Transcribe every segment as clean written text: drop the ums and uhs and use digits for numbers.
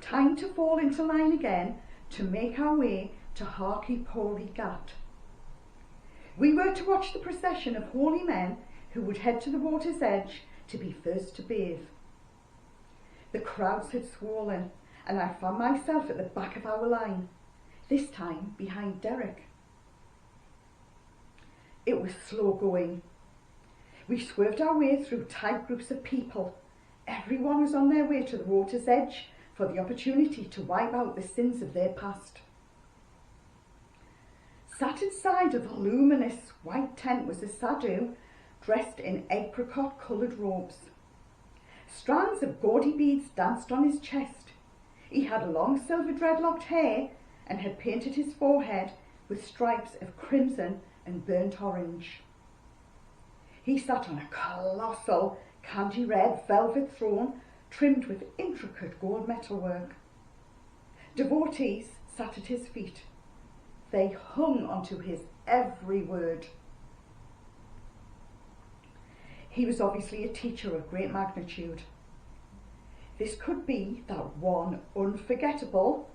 time to fall into line again to make our way to Harky-Pory Ghat. We were to watch the procession of holy men who would head to the water's edge to be first to bathe. The crowds had swollen, and I found myself at the back of our line, this time behind Derek. It was slow going. We swerved our way through tight groups of people. Everyone was on their way to the water's edge for the opportunity to wipe out the sins of their past. Sat inside a voluminous white tent was a sadhu dressed in apricot-coloured robes. Strands of Geordie beads danced on his chest. He had long silver dreadlocked hair and had painted his forehead with stripes of crimson and burnt orange. He sat on a colossal candy red velvet throne trimmed with intricate gold metalwork. Devotees sat at his feet. They hung onto his every word. He was obviously a teacher of great magnitude. This could be that one unforgettable,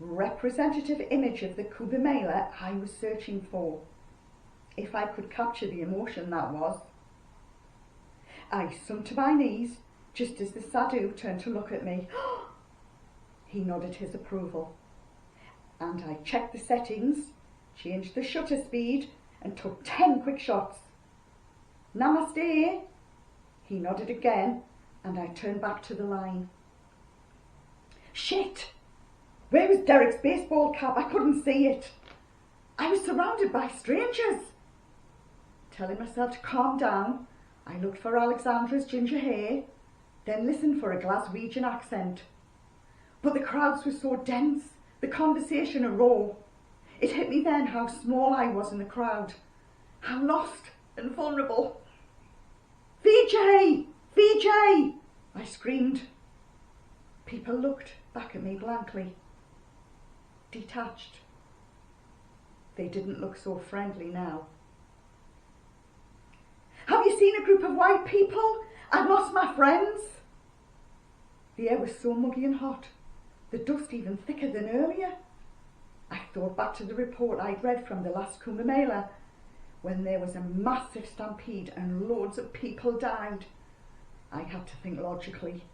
representative image of the Kumbh Mela I was searching for, if I could capture the emotion that was. I sunk to my knees just as the sadhu turned to look at me. He nodded his approval, and I checked the settings, changed the shutter speed, and took 10 quick shots. Namaste. He nodded again, and I turned back to the line. Shit! Where was Derek's baseball cap? I couldn't see it. I was surrounded by strangers. Telling myself to calm down, I looked for Alexandra's ginger hair, then listened for a Glaswegian accent. But the crowds were so dense, the conversation a roar. It hit me then how small I was in the crowd, how lost and vulnerable. VJ! VJ! I screamed. People looked back at me blankly, detached. They didn't look so friendly now. Have you seen a group of white people? I've lost my friends. The air was so muggy and hot, the dust even thicker than earlier. I thought back to the report I'd read from the last Kumbh Mela, when there was a massive stampede and loads of people died. I had to think logically.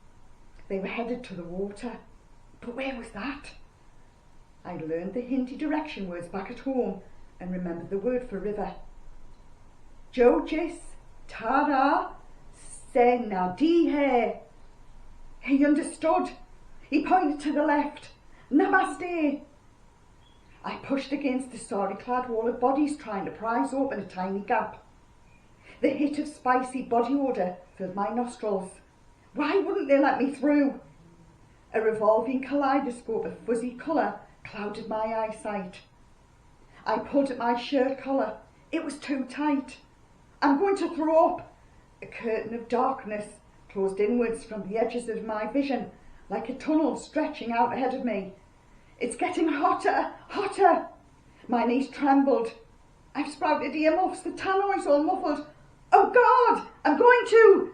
They were headed to the water, but where was that? I learned the Hindi direction words back at home and remembered the word for river. Jojis Tara Se Nadi Hai. He understood. He pointed to the left. Namaste. I pushed against the sari-clad wall of bodies trying to prise open a tiny gap. The hit of spicy body odour filled my nostrils. Why wouldn't they let me through? A revolving kaleidoscope of fuzzy colour clouded my eyesight. I pulled at my shirt collar. It was too tight. I'm going to throw up. A curtain of darkness closed inwards from the edges of my vision, like a tunnel stretching out ahead of me. It's getting hotter, hotter. My knees trembled. I've sprouted earmuffs, the tannoy's all muffled. Oh God, I'm going to.